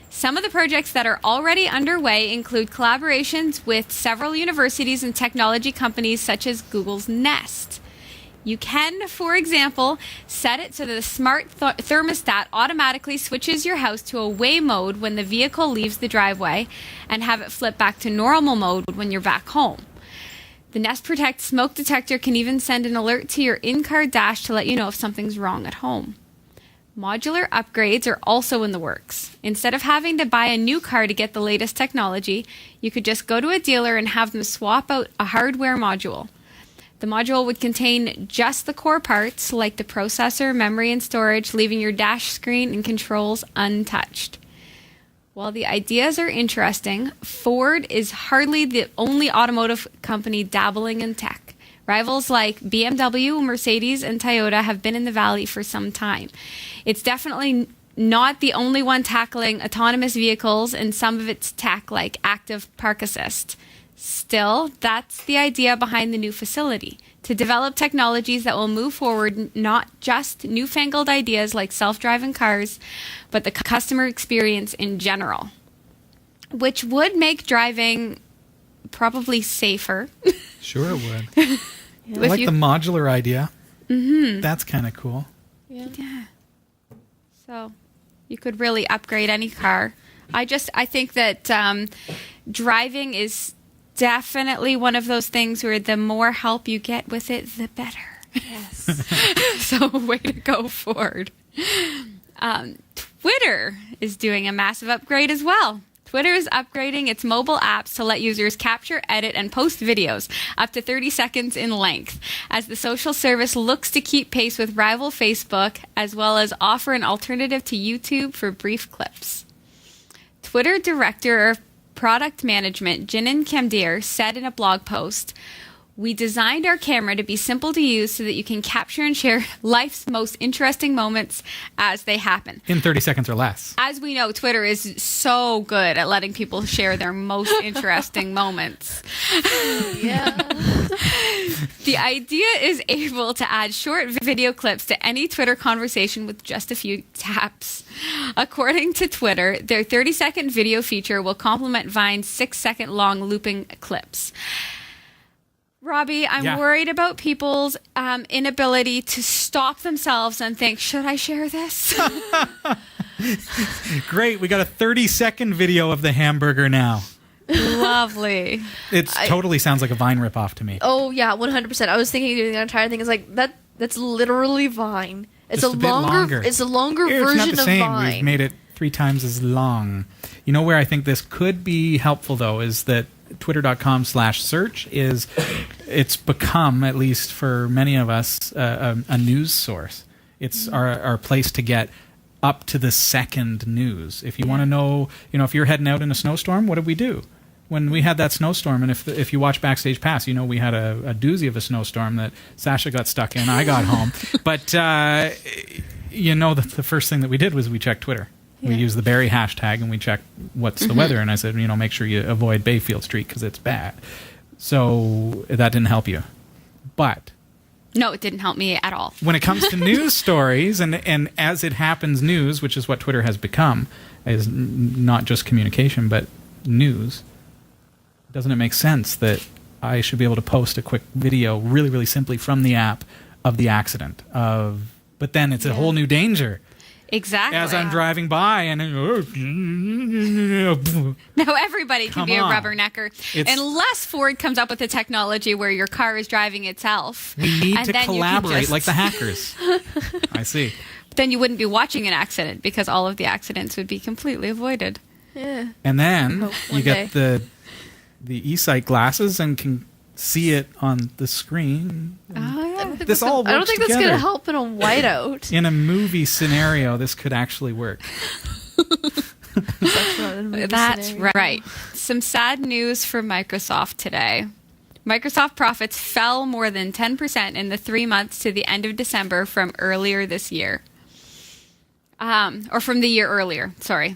Some of the projects that are already underway include collaborations with several universities and technology companies such as Google's Nest. You can, for example, set it so that the smart thermostat automatically switches your house to away mode when the vehicle leaves the driveway and have it flip back to normal mode when you're back home. The Nest Protect smoke detector can even send an alert to your in-car dash to let you know if something's wrong at home. Modular upgrades are also in the works. Instead of having to buy a new car to get the latest technology, you could just go to a dealer and have them swap out a hardware module. The module would contain just the core parts, like the processor, memory, and storage, leaving your dash screen and controls untouched. While the ideas are interesting, Ford is hardly the only automotive company dabbling in tech. Rivals like BMW, Mercedes, and Toyota have been in the Valley for some time. It's definitely not the only one tackling autonomous vehicles and some of its tech like active park assist. Still, that's the idea behind the new facility, to develop technologies that will move forward not just newfangled ideas like self-driving cars, but the customer experience in general, which would make driving probably safer. Sure it would. I like the modular idea. Mm-hmm. That's kind of cool. Yeah. So you could really upgrade any car. I think that driving is definitely one of those things where the more help you get with it, the better. Yes. So way to go, Ford. Twitter is doing a massive upgrade as well. Twitter is upgrading its mobile apps to let users capture, edit, and post videos up to 30 seconds in length, as the social service looks to keep pace with rival Facebook, as well as offer an alternative to YouTube for brief clips. Twitter Director of Product Management, Jinan Kamdir, said in a blog post, "We designed our camera to be simple to use so that you can capture and share life's most interesting moments as they happen." In 30 seconds or less. As we know, Twitter is so good at letting people share their most interesting moments. Yeah. The idea is able to add short video clips to any Twitter conversation with just a few taps. According to Twitter, their 30-second video feature will complement Vine's 6-second long looping clips. Robbie, I'm worried about people's inability to stop themselves and think, should I share this? Great. We got a 30-second video of the hamburger now. Lovely. It totally sounds like a Vine ripoff to me. Oh, yeah, 100%. I was thinking the entire thing is like, that's literally Vine. It's Just a bit longer. It's a longer It's version not the same. of Vine. We've made it 3 times as long. You know where I think this could be helpful, though, is that twitter.com/search it's become, at least for many of us, a news source. It's our place to get up to the second news. If you want to know, if you're heading out in a snowstorm, what did we do? When we had that snowstorm, and if you watch Backstage Pass, we had a doozy of a snowstorm that Sasha got stuck in. I got home. But, the first thing that we did was we checked Twitter. Yeah. We used the Barry hashtag, and we checked what's the weather. And I said, make sure you avoid Bayfield Street because it's bad. So that didn't help you. But... No, it didn't help me at all. When it comes to news stories, and as it happens news, which is what Twitter has become, is not just communication, but news, doesn't it make sense that I should be able to post a quick video really, really simply from the app of the accident? But then it's a whole new danger. Exactly. As I'm driving by and now everybody can be a on. rubbernecker. Unless Ford comes up with a technology where your car is driving itself. we need and to then you can collaborate just- like the hackers. I see. Then you wouldn't be watching an accident because all of the accidents would be completely avoided. Yeah. And then Hope you one get the Esight glasses and can see it on the screen. Oh, yeah. This all I don't works think that's going together. to help in a whiteout. In a movie scenario, this could actually work. That's right. Some sad news for Microsoft today. Microsoft profits fell more than 10% in the 3 months to the end of December from earlier this year. Or from the year earlier, sorry.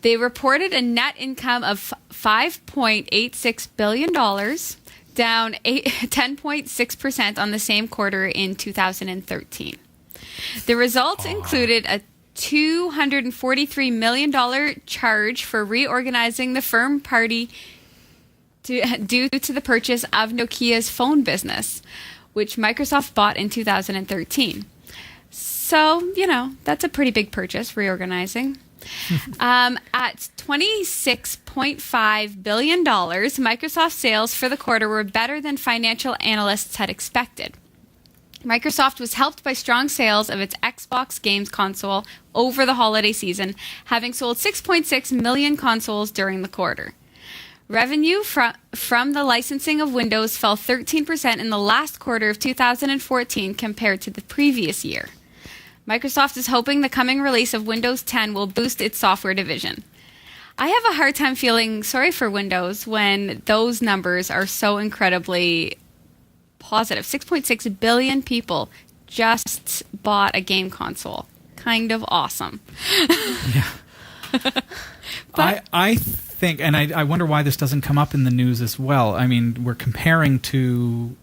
They reported a net income of $5.86 billion, down 10.6% on the same quarter in 2013. The results included a $243 million charge for reorganizing the firm party due to the purchase of Nokia's phone business, which Microsoft bought in 2013. So, that's a pretty big purchase, reorganizing. At $26.5 billion, Microsoft sales for the quarter were better than financial analysts had expected. Microsoft was helped by strong sales of its Xbox games console over the holiday season, having sold 6.6 million consoles during the quarter. Revenue from the licensing of Windows fell 13% in the last quarter of 2014 compared to the previous year. Microsoft is hoping the coming release of Windows 10 will boost its software division. I have a hard time feeling sorry for Windows when those numbers are so incredibly positive. 6.6 billion people just bought a game console. Kind of awesome. Yeah. I think, and I wonder why this doesn't come up in the news as well. I mean, we're comparing to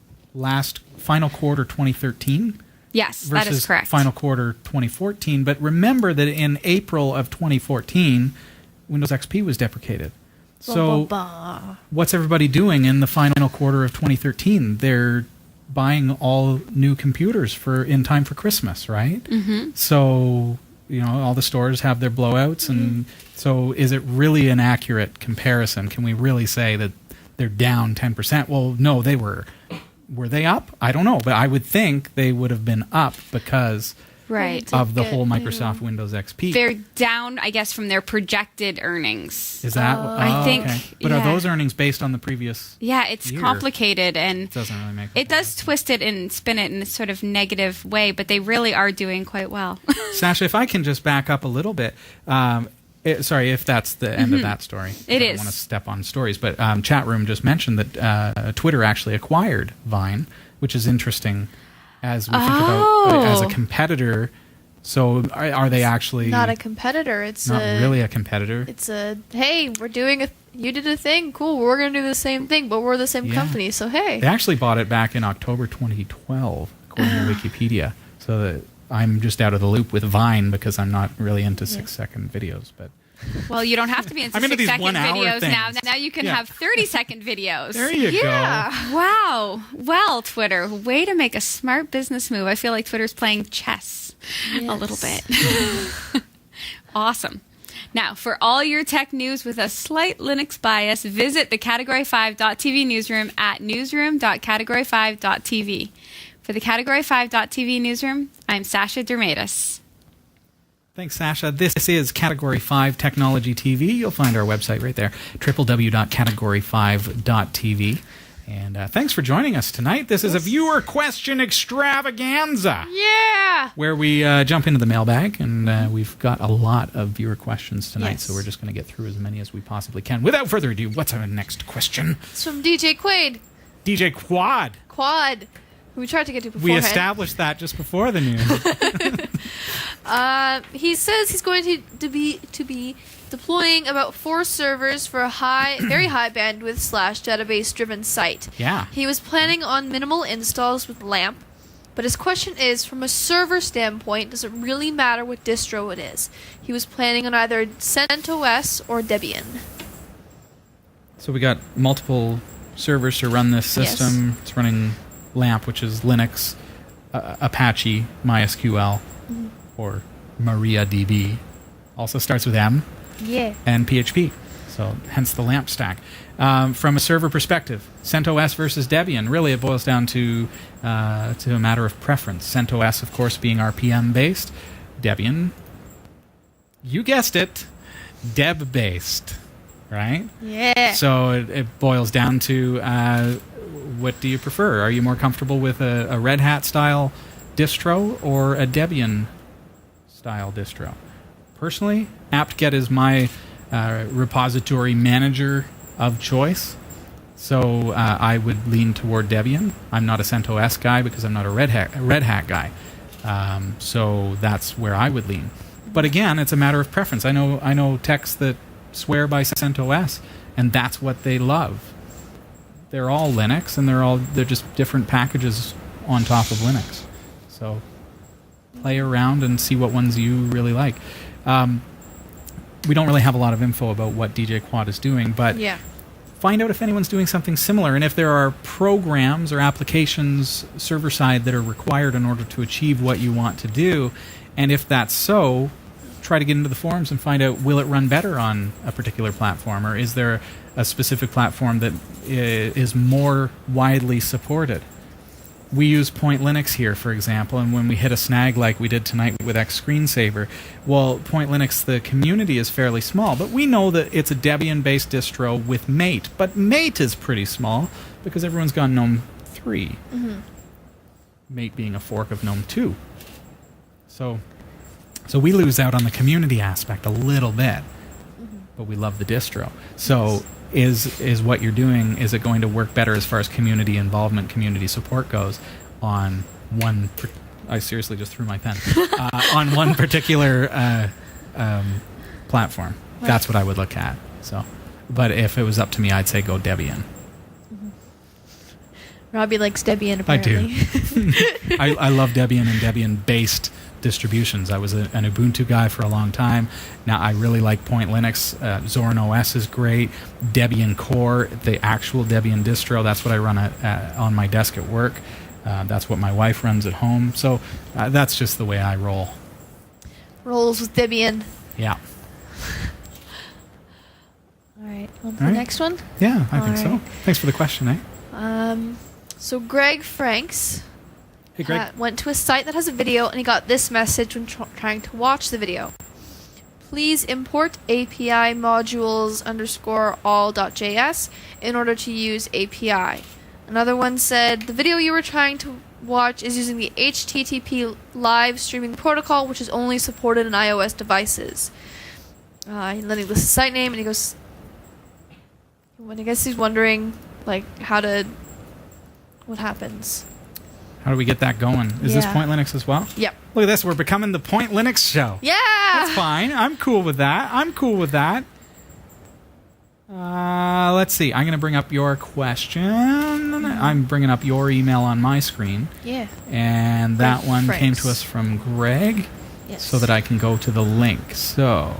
final quarter 2013. Yes, that is versus correct. final quarter 2014. But remember that in April of 2014, Windows XP was deprecated. So what's everybody doing in the final quarter of 2013? They're buying all new computers in time for Christmas, right? Mm-hmm. So, all the stores have their blowouts. And so is it really an accurate comparison? Can we really say that they're down 10%? Well, no, they were. Were they up? I don't know, but I would think they would have been up because of the whole Microsoft Windows XP. They're down, I guess, from their projected earnings. Is that? I think. Okay. But are those earnings based on the previous? Yeah, it's year? Complicated, and It doesn't really make. it does twist it and spin it in a sort of negative way, but they really are doing quite well. Sasha, if I can just back up a little bit. Sorry, if that's the end of that story. It I is. don't want to step on stories, but chat room just mentioned that Twitter actually acquired Vine, which is interesting as we think about as a competitor. So are they actually Not a competitor. It's not really a competitor? It's hey, we're doing you did a thing, cool. We're gonna do the same thing, but we're the same company. So hey, They actually bought it back in October 2012, according to Wikipedia. So that I'm just out of the loop with Vine because I'm not really into 6-second videos, but. Well, you don't have to be into I'm into these 6-second 1 hour videos now. things. Now you can have 30-second videos. There you go. Wow. Well, Twitter, way to make a smart business move. I feel like Twitter's playing chess a little bit. Awesome. Now, for all your tech news with a slight Linux bias, visit the Category5.tv newsroom at newsroom.category5.tv. For the Category5.tv newsroom, I'm Sasha Dermatis. Thanks, Sasha. This is Category 5 Technology TV. You'll find our website right there, www.category5.tv. And thanks for joining us tonight. This is a viewer question extravaganza. yeah. Where we jump into the mailbag, and we've got a lot of viewer questions tonight, Yes. so we're just going to get through as many as we possibly can. Without further ado, what's our next question? It's from DJ Quaid. DJ Quad. Quad. We tried to get to We beforehand. established that just before the news. He says he's going to be deploying about 4 servers for a very high bandwidth / database driven site. Yeah. He was planning on minimal installs with LAMP, but his question is, from a server standpoint, does it really matter what distro it is? He was planning on either CentOS or Debian. So we got multiple servers to run this system. It's running LAMP, which is Linux, Apache, MySQL, or MariaDB. Also starts with M. Yeah. And PHP. So hence the LAMP stack. From a server perspective, CentOS versus Debian. Really, it boils down to a matter of preference. CentOS, of course, being RPM-based. Debian, you guessed it, Deb-based. Right? Yeah. So it boils down to what do you prefer? Are you more comfortable with a Red Hat style distro or a Debian style distro? Personally, aptget is my repository manager of choice. So I would lean toward Debian. I'm not a CentOS guy because I'm not a Red Hat guy. So that's where I would lean. But again, it's a matter of preference. I know techs that swear by CentOS, and that's what they love. They're all Linux, and they're just different packages on top of Linux. So play around and see what ones you really like. We don't really have a lot of info about what DJ Quad is doing, but find out if anyone's doing something similar, and if there are programs or applications server-side that are required in order to achieve what you want to do, and if that's so, try to get into the forums and find out, will it run better on a particular platform, or is there a specific platform that is more widely supported? We use Point Linux here, for example, and when we hit a snag like we did tonight with X Screensaver, well, Point Linux, the community is fairly small, but we know that it's a Debian-based distro with Mate, but Mate is pretty small because everyone's gone GNOME 3. Mate being a fork of GNOME 2. So we lose out on the community aspect a little bit, but we love the distro. So is what you're doing, is it going to work better as far as community involvement, community support goes on one... I seriously just threw my pen. On one particular platform. That's what I would look at. So, but if it was up to me, I'd say go Debian. Robbie likes Debian, apparently. I do. I love Debian and Debian-based distributions. I was an Ubuntu guy for a long time. Now I really like Point Linux. Zorin OS is great. Debian Core, the actual Debian distro, that's what I run on my desk at work. That's what my wife runs at home. So that's just the way I roll. Rolls with Debian. Yeah. All right, on to the next one? Yeah, I think so. Thanks for the question, eh? So Greg Franks Hey, Greg. went to a site that has a video, and he got this message when trying to watch the video. Please import API modules _all.js in order to use API. Another one said, the video you were trying to watch is using the HTTP live streaming protocol, which is only supported in iOS devices. Then he lists the site name, and he goes, I guess he's wondering, like, what happens. How do we get that going? Is this Point Linux as well? Yep. Look at this. We're becoming the Point Linux show. Yeah! That's fine. I'm cool with that. Let's see. I'm going to bring up your question. I'm bringing up your email on my screen. Yeah. And that Greg one Franks. came to us from Greg. Yes. So that I can go to the link. So,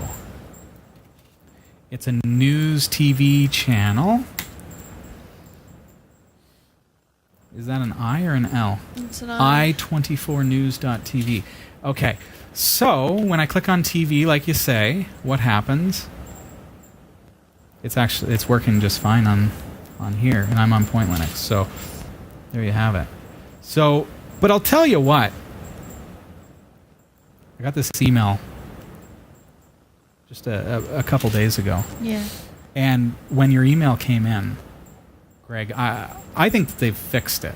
it's a news TV channel. Is that an I or an L? It's an I. i24news.tv. Okay, so when I click on TV, like you say, what happens? It's working just fine on here, and I'm on Point Linux. So there you have it. So, but I'll tell you what. I got this email just a couple days ago. Yeah. And when your email came in, Greg, I think that they've fixed it.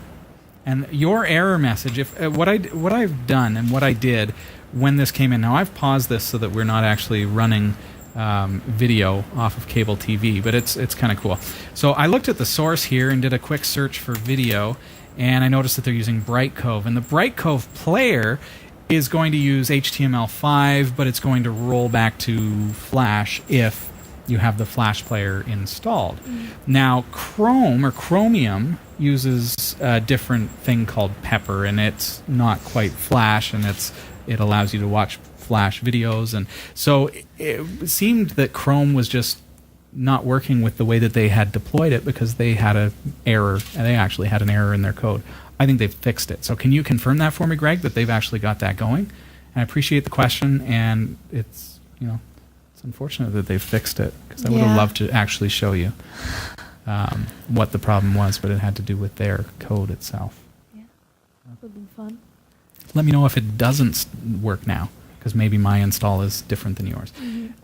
And your error message, if what I've done and what I did when this came in, now I've paused this so that we're not actually running video off of cable TV, but it's kind of cool. So I looked at the source here and did a quick search for video, and I noticed that they're using Brightcove. And the Brightcove player is going to use HTML5, but it's going to roll back to Flash if you have the Flash player installed. Now, Chrome or Chromium uses a different thing called Pepper, and it's not quite Flash, and it allows you to watch Flash videos. And so it seemed that Chrome was just not working with the way that they had deployed it because they had an error, and they actually had an error in their code. I think they've fixed it. So can you confirm that for me, Greg, that they've actually got that going? And I appreciate the question, and it's unfortunate that they've fixed it, because I would have loved to actually show you what the problem was, but it had to do with their code itself. Yeah, that would have been fun. Let me know if it doesn't work now, because maybe my install is different than yours.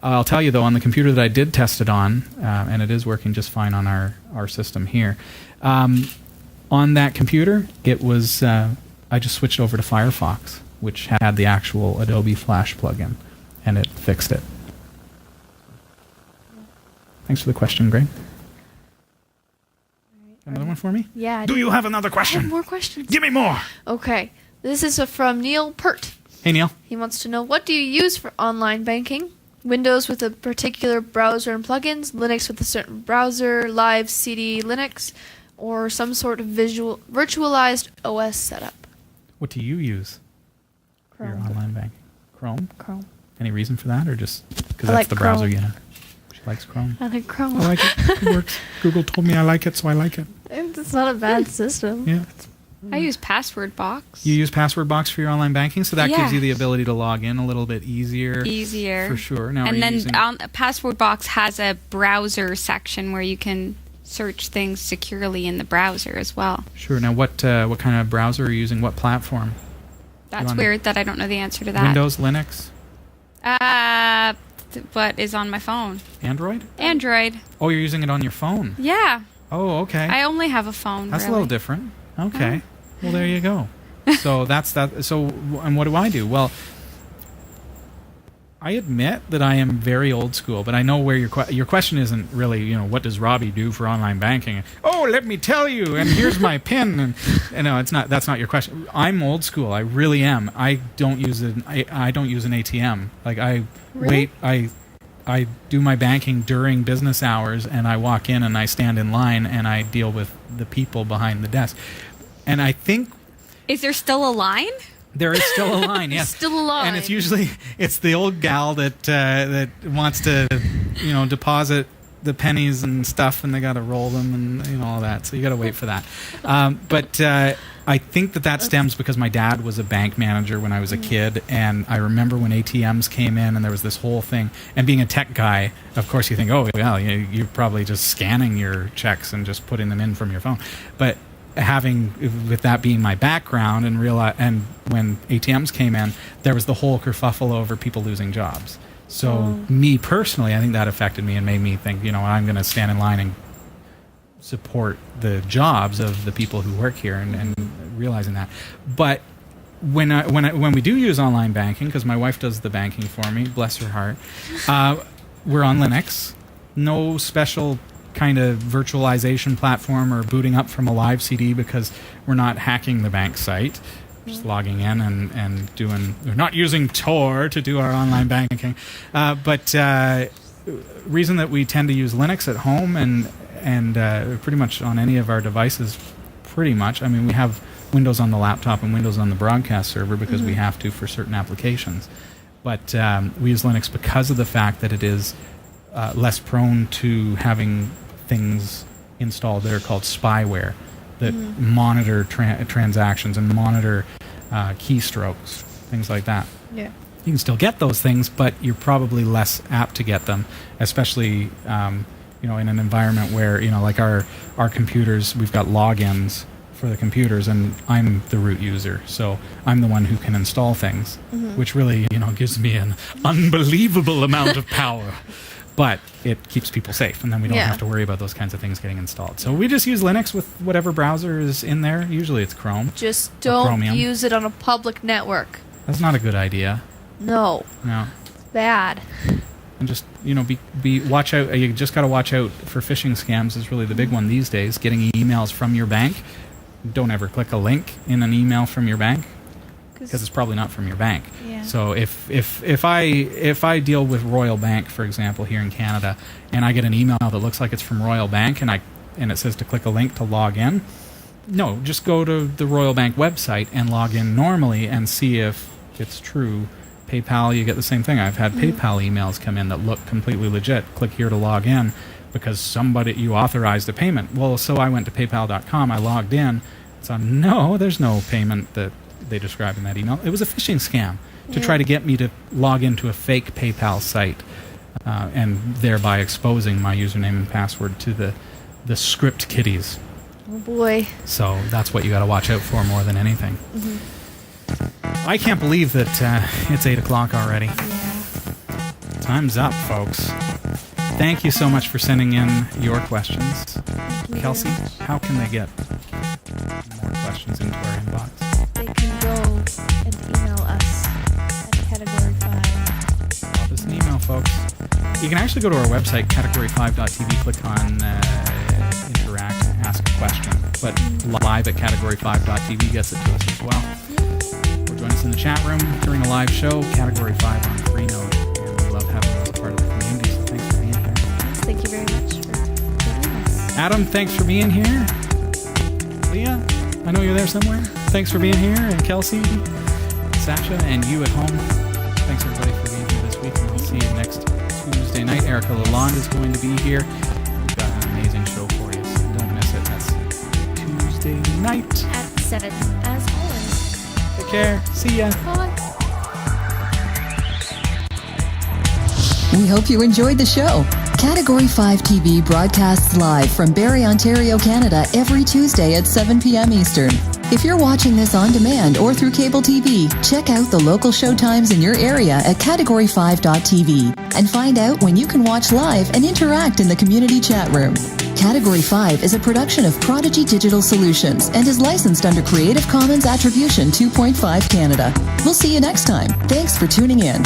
I'll tell you, though, on the computer that I did test it on, and it is working just fine on our system here, on that computer, it was I just switched over to Firefox, which had the actual Adobe Flash plugin, and it fixed it. Thanks for the question, Greg. Another one for me? Yeah. Do you have another I have question? more questions. Give me more. Okay. This is from Neil Pert. Hey, Neil. He wants to know, what do you use for online banking? Windows with a particular browser and plugins, Linux with a certain browser, live CD Linux, or some sort of virtualized OS setup? What do you use for your online banking? Chrome? Chrome. Any reason for that, or just because I that's like the browser Chrome. you have? She likes Chrome. I like Chrome. I like it. It works. Google told me I like it, so I like it. It's not a bad system. Yeah. I use Password Box. You use Password Box for your online banking, so that gives Yeah. you the ability to log in a little bit easier. Easier. For sure. Now, are And you then using- Password Box has a browser section where you can search things securely in the browser as well. Sure. Now, what kind of browser are you using? What platform? That's on weird that I don't know the answer to that. Windows, Linux, What is on my phone? Android? Android. Oh, you're using it on your phone. Yeah. Oh, okay. I only have a phone. That's a really. little different. Okay. Well, there you go. So that's that. So, and what do? Well, I admit that I am very old school, but I know where your question isn't really, what does Robbie do for online banking? Oh, let me tell you, and here's my PIN. And no, it's not. That's not your question. I'm old school. I really am. I don't use I don't use an ATM. Like I Really? wait. I do my banking during business hours, and I walk in and I stand in line and I deal with the people behind the desk. And I think Is there still a line? there is still a line, yes. Still a line. And it's usually the old gal that wants to deposit the pennies and stuff, and they got to roll them and all that. So you got to wait for that. But I think that stems because my dad was a bank manager when I was a kid, and I remember when ATMs came in and there was this whole thing. And being a tech guy, of course, you think, oh, well, you're probably just scanning your checks and just putting them in from your phone. But with that being my background and when ATMs came in, there was the whole kerfuffle over people losing jobs. So me personally, I think that affected me and made me think, I'm going to stand in line and support the jobs of the people who work here, and realizing that. But when we do use online banking, because my wife does the banking for me, bless her heart, we're on Linux. No special kind of virtualization platform or booting up from a live CD, because we're not hacking the bank site. Just logging in and we're not using Tor to do our online banking. But reason that we tend to use Linux at home and pretty much on any of our devices, pretty much. I mean, we have Windows on the laptop and Windows on the broadcast server because we have to for certain applications. But we use Linux because of the fact that it is less prone to having things installed that are called spyware that monitor transactions and monitor keystrokes, things like that. Yeah. You can still get those things, but you're probably less apt to get them, especially in an environment where like our computers, we've got logins for the computers, and I'm the root user, so I'm the one who can install things, which really gives me an unbelievable amount of power. But it keeps people safe, and then we don't have to worry about those kinds of things getting installed. So we just use Linux with whatever browser is in there. Usually it's Chrome. Just don't Chromium. use it on a public network. That's not a good idea. No. No. Bad. And just, watch out. You just got to watch out for phishing scams is really the big one these days. Getting emails from your bank. Don't ever click a link in an email from your bank, because it's probably not from your bank. Yeah. So if I deal with Royal Bank, for example, here in Canada, and I get an email that looks like it's from Royal Bank, and it says to click a link to log in, no, just go to the Royal Bank website and log in normally and see if it's true. PayPal, you get the same thing. I've had PayPal emails come in that look completely legit. Click here to log in. because you authorized a payment. Well, so I went to paypal.com, I logged in, so no, there's no payment that they described in that email. It was a phishing scam to try to get me to log into a fake PayPal site, and thereby exposing my username and password to the script kiddies. Oh boy. So that's what you got to watch out for more than anything. I can't believe that it's 8 o'clock already. Yeah. Time's up, folks. Thank you so much for sending in your questions. Kelsey, how can they get more questions into our inbox? They can go and email us at Category5. Drop us an email, folks. You can actually go to our website, category5.tv, click on Interact, and ask a question. But live at category5.tv gets it to us as well. Or join us in the chat room during a live show, Category 5 on Freenode. And we love having you as part of the community, so thanks for being here. Yes, thank you very much for joining us. Adam, thanks for being here. Leah, I know you're there somewhere. Thanks for being here. And Kelsey, Sasha, and you at home. Thanks everybody for being here this week. And we'll see you next Tuesday night. Erica Lalonde is going to be here. We've got an amazing show for you, so don't miss it. That's Tuesday night. At 7, as always. Take care. See ya. Bye. We hope you enjoyed the show. Category 5 TV broadcasts live from Barrie, Ontario, Canada every Tuesday at 7 p.m. Eastern. If you're watching this on demand or through cable TV, check out the local showtimes in your area at category5.tv and find out when you can watch live and interact in the community chat room. Category 5 is a production of Prodigy Digital Solutions and is licensed under Creative Commons Attribution 2.5 Canada. We'll see you next time. Thanks for tuning in.